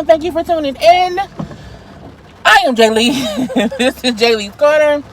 and thank you for tuning in. I am JayLee. This is JLeesCorner,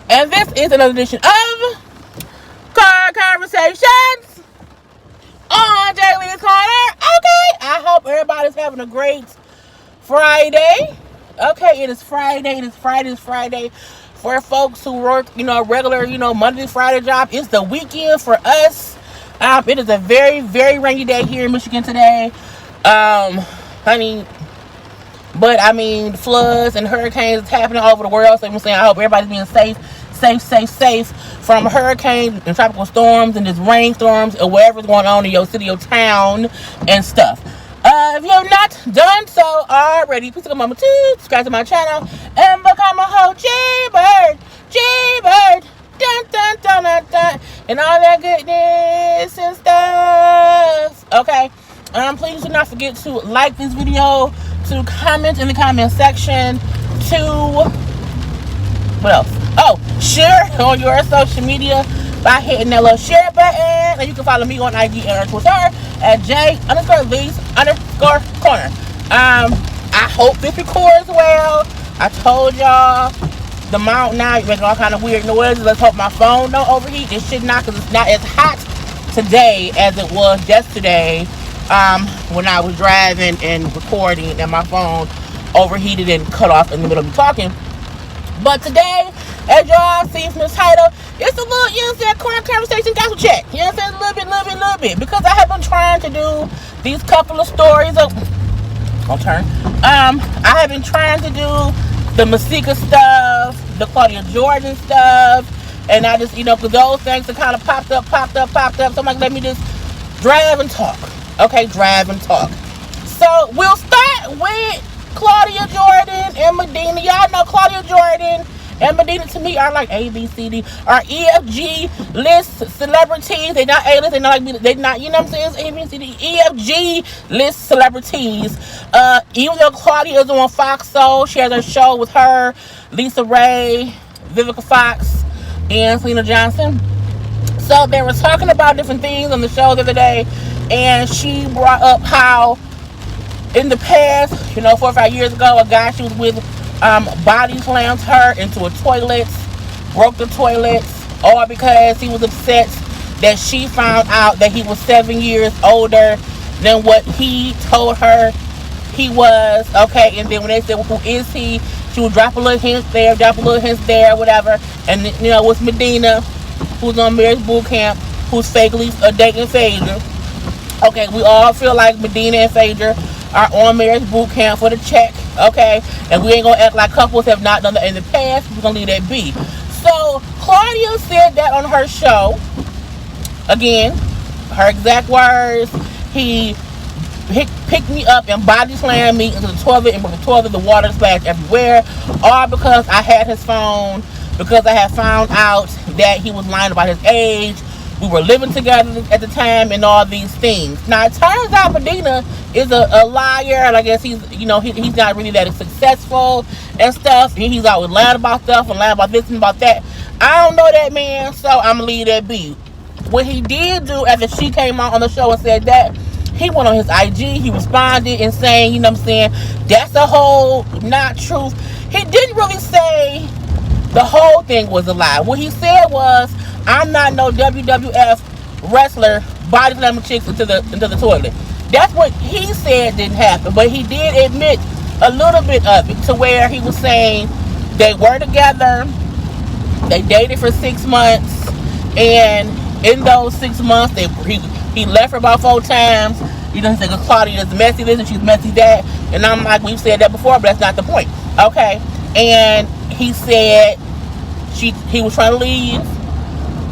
and this is another edition of Car Conversations on JLeesCorner. Okay, I hope everybody's having a great Friday. Okay, it is Friday. It is Friday. For folks who work, regular, Monday to Friday job, it's the weekend for us. It is a very, very rainy day here in Michigan today. Honey, but floods and hurricanes is happening all over the world. So I'm saying I hope everybody's being safe from hurricanes and tropical storms and just rainstorms or whatever's going on in your city or town and stuff. If you have not done so already, please take a moment to subscribe to my channel and become a whole JayBird, dun dun dun dun dun, and all that goodness and stuff. Okay, please do not forget to like this video, to comment in the comment section, to what else? Oh, share on your social media by hitting that little share button. And you can follow me on IG and Twitter at J_Lees_Corner. I hope this records well. I told y'all the mount now, you're making all kind of weird noises. Let's hope my phone don't overheat. It should not, because it's not as hot today as it was yesterday when I was driving and recording and my phone overheated and cut off in the middle of me talking. But today, as y'all see from the title, it's a little, corner conversation gospel check. A little bit. Because I have been trying to do these couple of stories. I have been trying to do the Masika stuff, the Claudia Jordan stuff, and I just, because those things that kind of popped up. So I'm like, let me just drive and talk. Okay, drive and talk. So we'll start with Claudia Jordan and Medina. Y'all know Claudia Jordan and Medina to me are like ABCD, are EFG list celebrities. They're not A-list, they're not like, they're not, you know what I'm saying? It's ABCD, EFG list celebrities. Even though Claudia is on Fox Soul, she has her show with her, Lisa Ray, Vivica Fox, and Selena Johnson. So they were talking about different things on the show the other day, and she brought up how in the past, 4 or 5 years ago, a guy she was with body slammed her into a toilet, broke the toilet, all because he was upset that she found out that he was 7 years older than what he told her he was. Okay, and then when they said, well, who is he? She would drop a little hint there, whatever. And with Medina, who's on marriage boot camp, who's fakely dating Phaedra. Okay, we all feel like Medina and Phaedra are on marriage boot camp for the check, okay? And we ain't gonna act like couples have not done that in the past. We're gonna leave that be. So Claudia said that on her show. Again, her exact words: he picked me up and body slammed me into the toilet, and with the toilet, the water splashed everywhere. All because I had his phone, because I had found out that he was lying about his age. We were living together at the time and all these things. Now, it turns out Medina is a liar. And I guess he's not really that successful and stuff. And he's always lying about stuff and lying about this and about that. I don't know that man, so I'm going to leave that be. What he did do after she came out on the show and said that, he went on his IG. He responded and saying, that's a whole not truth. He didn't really say the whole thing was a lie. What he said was, I'm not no WWF wrestler body slamming chicks into the toilet. That's what he said didn't happen. But he did admit a little bit of it, to where he was saying they were together, they dated for 6 months, and in those 6 months he left her about 4 times. He said, Claudia is messy this and she's messy that. And I'm like, we've said that before, but that's not the point. Okay. And he said he was trying to leave.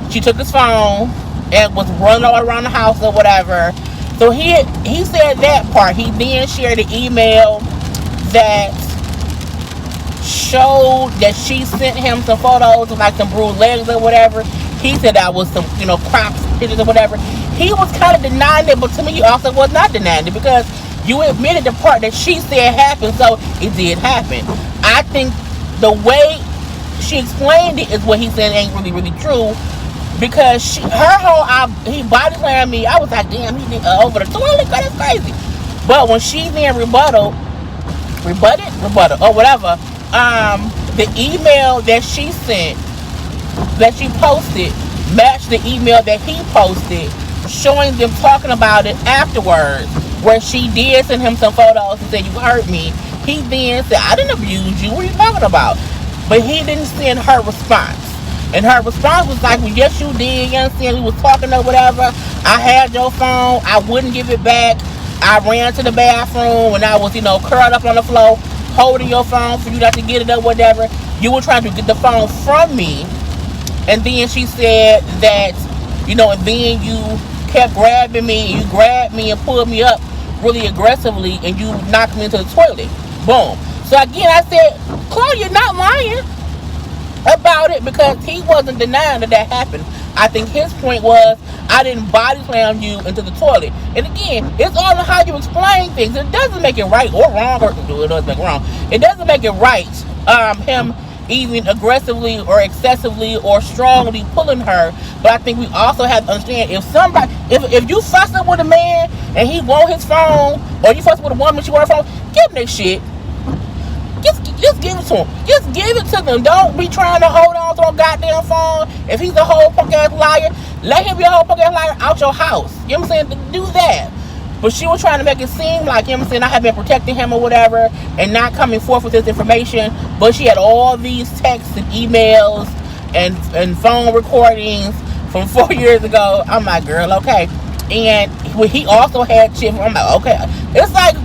She took his phone and was running all around the house or whatever. So he said that part. He then shared an email that showed that she sent him some photos of like some bruised legs or whatever. He said that was some, crops, pictures or whatever. He was kind of denying it, but to me he also was not denying it, because you admitted the part that she said happened, so it did happen. I think the way she explained it is what he said ain't really true. Because he body slammed me. I was like, damn, he did over the toilet. That's crazy. But when she then rebutted, or whatever, the email that she sent, that she posted, matched the email that he posted, showing them talking about it afterwards, where she did send him some photos and said, you hurt me. He then said, I didn't abuse you. What are you talking about? But he didn't send her response. And her response was like, well, yes, you did. You understand? We was talking or whatever. I had your phone. I wouldn't give it back. I ran to the bathroom when I was, curled up on the floor, holding your phone for you not to get it or whatever. You were trying to get the phone from me. And then she said that, and then you kept grabbing me. And you grabbed me and pulled me up really aggressively. And you knocked me into the toilet. Boom. So again, I said, Claudia, you're not lying about it, because he wasn't denying that happened. I think his point was, I didn't body slam you into the toilet. And again, it's all on how you explain things. It doesn't make it right or wrong, or it does make it wrong. It doesn't make it right, him even aggressively or excessively or strongly pulling her. But I think we also have to understand, if you fussing with a man and he want his phone, or you fussing with a woman, she want her phone, give him that shit. Just give it to him. Just give it to them. Don't be trying to hold on to a goddamn phone. If he's a whole punk ass liar, let him be a whole punk ass liar out your house. You know what I'm saying? Do that. But she was trying to make it seem like, I have been protecting him or whatever, and not coming forth with this information. But she had all these texts and emails and phone recordings from 4 years ago. I'm like, girl, okay. And he also had shit. I'm like, okay. It's like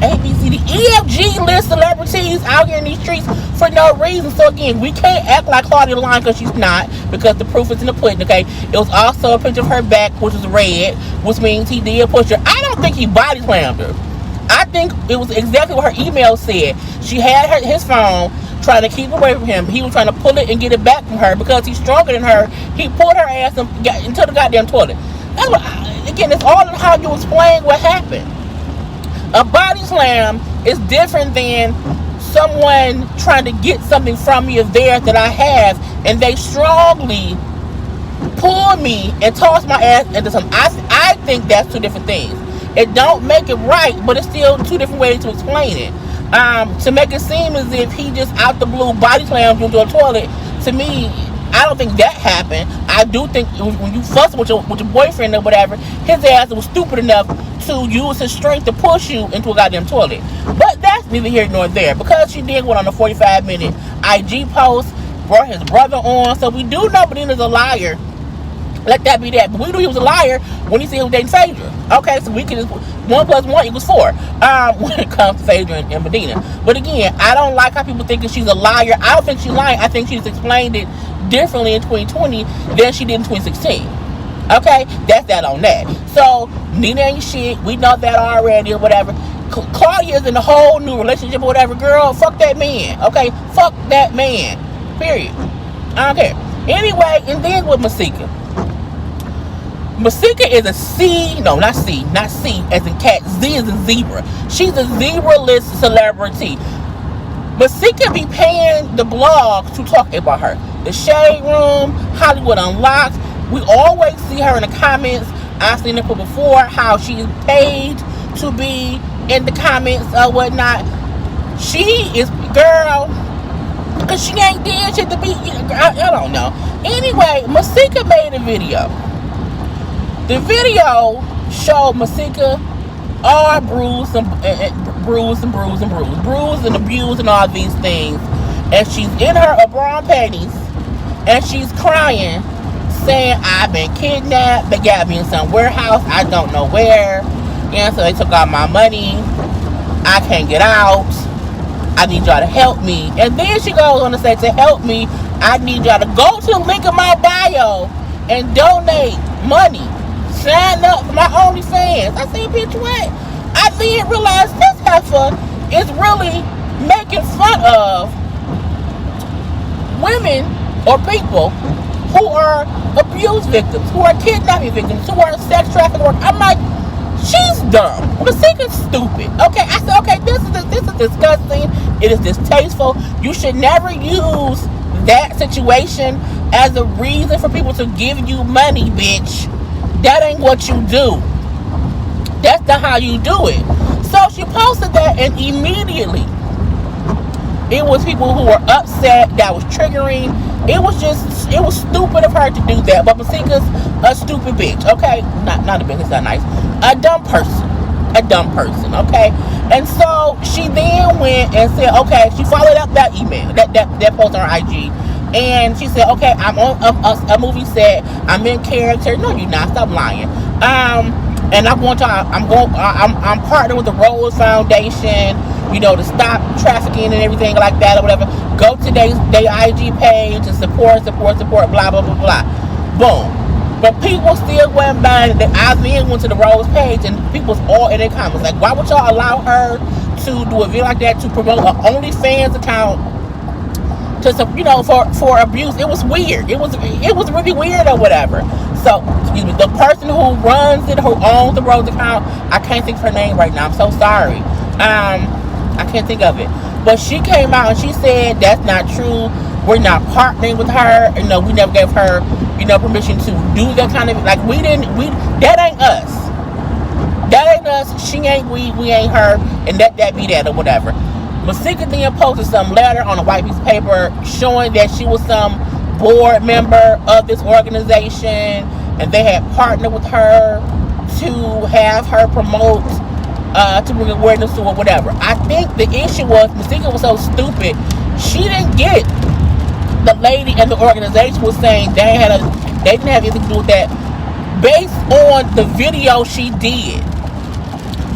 A, B, C, D, E, F, G list celebrities out here in these streets for no reason. So again, we can't act like Claudia lying, because she's not, because the proof is in the pudding, okay? It was also a picture of her back, which was red, which means he did push her. I don't think he body slammed her. I think it was exactly what her email said. She had his phone, trying to keep away from him. He was trying to pull it and get it back from her, because he's stronger than her. He pulled her ass and got into the goddamn toilet. That's what again, it's all in how you explain what happened. A body slam is different than someone trying to get something from me of theirs that I have, and they strongly pull me and toss my ass into something. I think that's two different things. It don't make it right, but it's still two different ways to explain it. To make it seem as if he just out the blue body slammed you into a toilet, to me, I don't think that happened. I do think when you fuss with your boyfriend or whatever, his ass was stupid enough to use his strength to push you into a goddamn toilet. But that's neither here nor there, because she did went on a 45-minute IG post, brought his brother on. So we do know Medina's a liar. Let that be that. But we knew he was a liar when he said he was dating Phaedra. Okay, so we can just 1 + 1 = 4 when it comes to Phaedra and Medina. But again, I don't like how people think that she's a liar. I don't think she's lying. I think she just explained it differently in 2020 than she did in 2016. Okay, that's that on that. So Nina ain't shit. We know that already or whatever. Claudia is in a whole new relationship or whatever. Girl, fuck that man. Okay, fuck that man. Period. I don't care. Anyway, and then with Masika. Masika is a C, no, not C as in cat, Z as in zebra. She's a zebra-list celebrity. Masika be paying the blogs to talk about her. The Shade Room, Hollywood Unlocked. We always see her in the comments. I've seen it before, how she's paid to be in the comments or whatnot. She is, girl, because she ain't did shit to be, I don't know. Anyway, Masika made a video. The video showed Masika all bruised and abused and all these things. And she's in her brown panties and she's crying, saying, I've been kidnapped. They got me in some warehouse. I don't know where. And so they took all my money. I can't get out. I need y'all to help me. And then she goes on to say, to help me, I need y'all to go to the link in my bio and donate money. Sign up for my OnlyFans. I said, bitch, what? I then realized this heifer is really making fun of women or people who are abuse victims, who are kidnapping victims, who are sex trafficking workers. I'm like, she's dumb. Masika's stupid. Okay, I said, okay, this is disgusting. It is distasteful. You should never use that situation as a reason for people to give you money, bitch. That ain't what you do. That's not how you do it. So she posted that, and immediately it was people who were upset. That was triggering. It was stupid of her to do that. But Masika's a stupid bitch, okay? Not a bitch, it's not nice. A dumb person, okay? And so she then went and said, okay, she followed up that email, that post on her IG. And she said, okay, I'm on a movie set. I'm in character. No, you're not. Stop lying. And I'm partnering with the Rose Foundation, to stop trafficking and everything like that or whatever. Go to their IG page and support, blah, blah, blah, blah. Boom. But people still went by. I then went to the Rose page, and people was all in their comments. Like, why would y'all allow her to do a video like that, to promote an OnlyFans account for abuse? It was weird. It was really weird or whatever. So, the person who runs it, who owns the Rose account, I can't think of her name right now. I'm so sorry. I can't think of it. But she came out and she said that's not true. We're not partnering with her. We never gave her, permission to do that kind of, like, that ain't us. That ain't us. She ain't we ain't her, and that be that or whatever. Masika then posted some letter on a white piece of paper showing that she was some board member of this organization, and they had partnered with her to have her promote, to bring awareness to or whatever. I think the issue was Masika was so stupid, she didn't get the lady and the organization was saying they didn't have anything to do with that based on the video she did.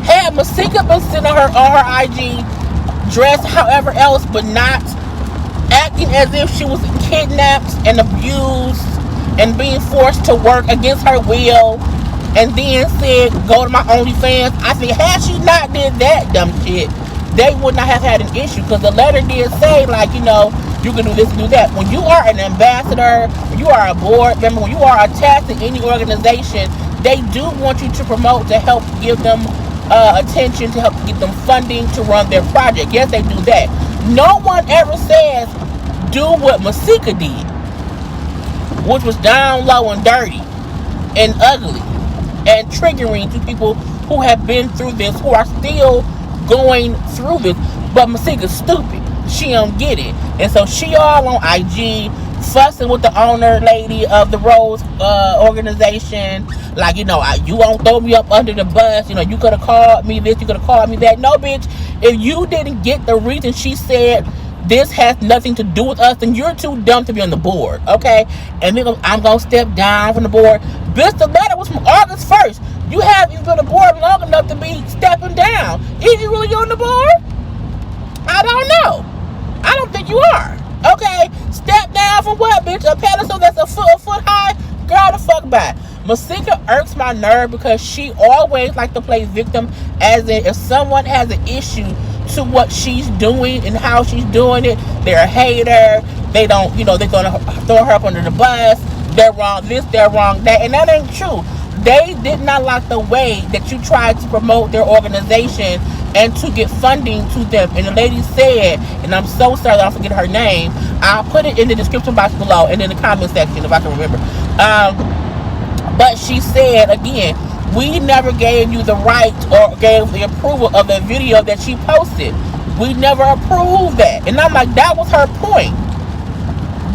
Had Masika been sitting on her IG dressed however else, but not acting as if she was kidnapped and abused and being forced to work against her will, and then said, go to my OnlyFans, I think had she not did that dumb shit, they would not have had an issue, because the letter did say, like, you can do this and do that. When you are an ambassador, when you are a board member, when you are attached to any organization, they do want you to promote, to help give them attention, to help get them funding to run their project. Yes, they do that. No one ever says do what Masika did, which was down low and dirty and ugly and triggering to people who have been through this, who are still going through this. But Masika's stupid. She don't get it. And so she all on IG fussing with the owner lady of the Rose organization. Like, you won't throw me up under the bus. You could have called me this, you could have called me that. No, bitch. If you didn't get the reason she said this has nothing to do with us, then you're too dumb to be on the board, okay? And then I'm going to step down from the board. Bitch, the letter was from August 1st. You haven't been on the board long enough to be stepping down. Is you really on the board? I don't know. I don't think you are. Okay? Step down from what, bitch? A pedestal that's a foot high? Girl, the fuck back. Masika irks my nerve because she always like to play victim, as in if someone has an issue to what she's doing and how she's doing it, they're a hater. They don't, they're going to throw her up under the bus. They're wrong this, they're wrong that. And that ain't true. They did not like the way that you tried to promote their organization and to get funding to them. And the lady said, and I'm so sorry that I forget her name, I'll put it in the description box below and in the comment section if I can remember. But she said, again, we never gave you the right or gave the approval of the video that she posted. We never approved that. And I'm like, that was her point.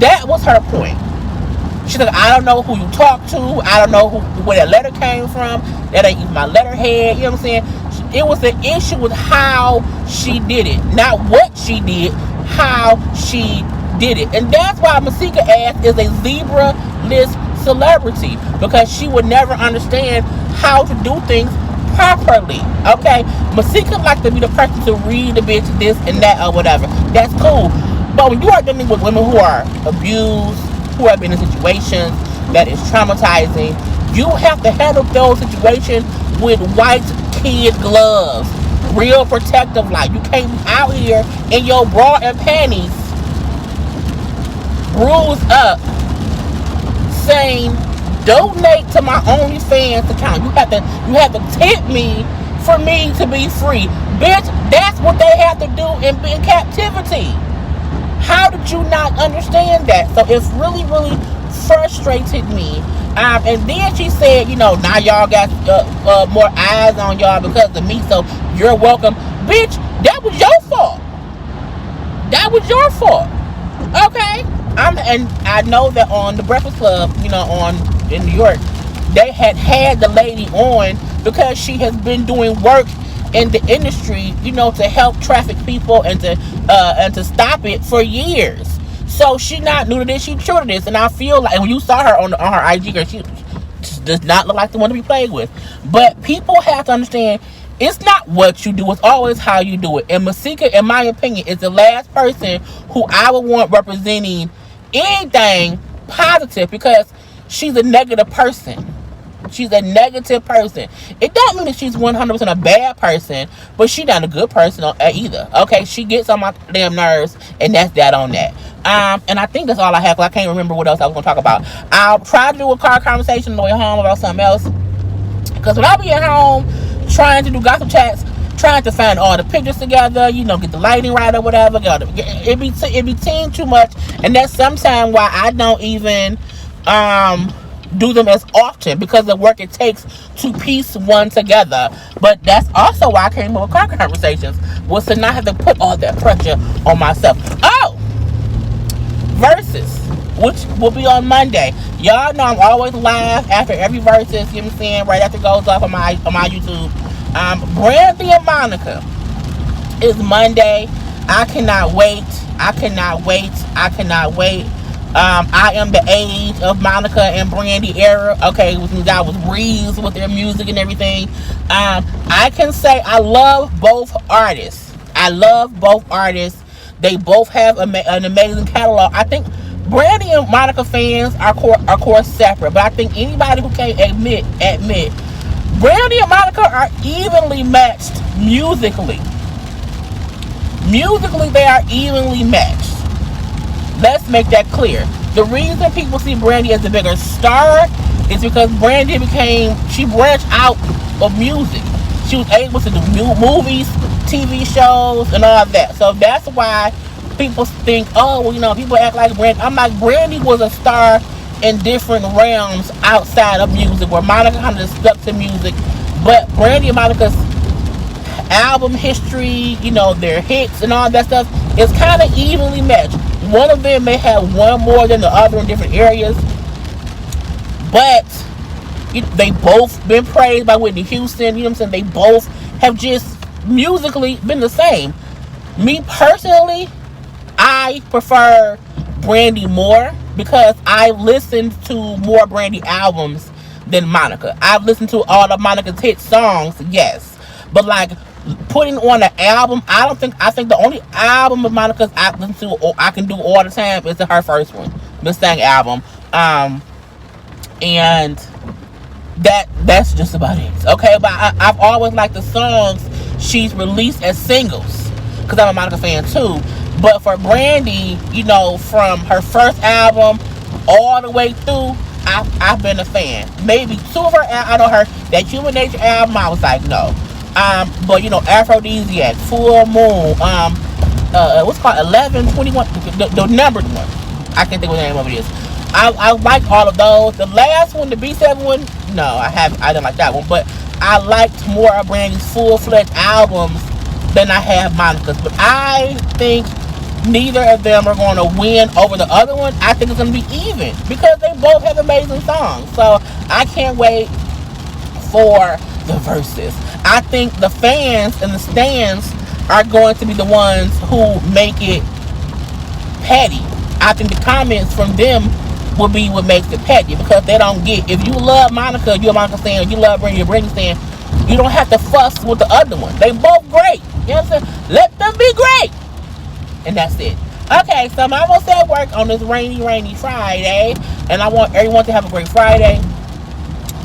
That was her point. She's like, I don't know who you talked to. I don't know where that letter came from. That ain't even my letterhead. You know what I'm saying? It was an issue with how she did it. Not what she did, how she did it. And that's why Masika ass is a zebra-less celebrity. Because she would never understand how to do things properly. Okay? Masika like to be the person to read the bitch this and that or whatever. That's cool. But when you are dealing with women who are abused, who have been in situations that is traumatizing, you have to handle those situations with white kid gloves, real protective life. You can't be out here in your bra and panties bruised up saying donate to my OnlyFans account. You have to tip me for me to be free. Bitch, that's what they have to do in captivity. How did you not understand that? So it's really, really frustrated me And then she said, now y'all got more eyes on y'all because of me, so you're welcome. Bitch, that was your fault. That was your fault. Okay? And I know that on the Breakfast Club, in New York, they had the lady on because she has been doing work in the industry, to help traffic people and to stop it for years. So she not new to this, she true to this. And I feel like when you saw her on her IG, girl, she does not look like the one to be played with. But people have to understand, it's not what you do, it's always how you do it. And Masika, in my opinion, is the last person who I would want representing anything positive, because she's a negative person. She's a negative person. It don't mean that she's 100% a bad person, but she's not a good person either. Okay, she gets on my damn nerves, and that's that on that. And I think that's all I have, because I can't remember what else I was going to talk about. I'll try to do a car conversation on the way home about something else, because when I be at home trying to do gossip chats, trying to find all the pictures together, get the lighting right or whatever, it be team too much, and that's sometimes why I don't even do them as often, because of the work it takes to piece one together. But that's also why I came up with car conversations, was to not have to put all that pressure on myself. Oh, Verzuz, which will be on Monday. Y'all know I'm always live after every Verzuz, you know what I'm saying, right after it goes off on my YouTube. Brandy and Monica is Monday. I cannot wait. I am the age of Monica and Brandy era. Okay, when I was breeze with their music and everything. I can say I love both artists. They both have an amazing catalog. I think Brandy and Monica fans are course separate, but I think anybody who can't admit Brandy and Monica are evenly matched musically. Musically, they are evenly matched. Let's make that clear. The reason people see Brandy as a bigger star is because Brandy she branched out of music. She was able to do movies, TV shows, and all that. So that's why people think, people act like Brandy. I'm like, Brandy was a star in different realms outside of music, where Monica kind of stuck to music. But Brandy and Monica's album history, their hits and all that stuff, is kind of evenly matched. One of them may have one more than the other in different areas, but they both been praised by Whitney Houston. You know what I'm saying? They both have just musically been the same. Me personally, I prefer Brandy more, because I've listened to more Brandy albums than Monica. I've listened to all of Monica's hit songs, yes. But like putting on an album, I think the only album of Monica's I listen to or I can do all the time is her first one, Mustang album. And that's just about it. Okay, but I've always liked the songs she's released as singles, because I'm a Monica fan too. But for Brandy, from her first album all the way through, I've been a fan. Maybe two of her, I know that Human Nature album, I was like, no. But Aphrodisiac, Full Moon, what's called 1121, the numbered one. I can't think what the name of it is. I like all of those. The last one, the B7 one, no, I didn't like that one. But I liked more of Brandy's full-fledged albums than I have Monica's. But I think neither of them are going to win over the other one. I think it's going to be even, because they both have amazing songs. So I can't wait for the Verzuz. I think the fans and the stands are going to be the ones who make it petty. I think the comments from them will be what makes it petty, because they don't get, if you love Monica, you're a Monica fan, or you love Brandy, you're a Brandy fan, you don't have to fuss with the other one. They both great. You know what I'm saying? Let them be great. And that's it. Okay, so I'm almost at work on this rainy Friday, and I want everyone to have a great Friday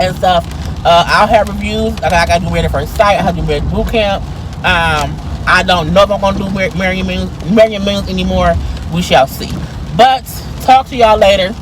and stuff. I'll have reviews. I gotta do ready for a site. I have to do ready boot camp. I don't know if I'm gonna do Marion Mills anymore. We shall see. But talk to y'all later.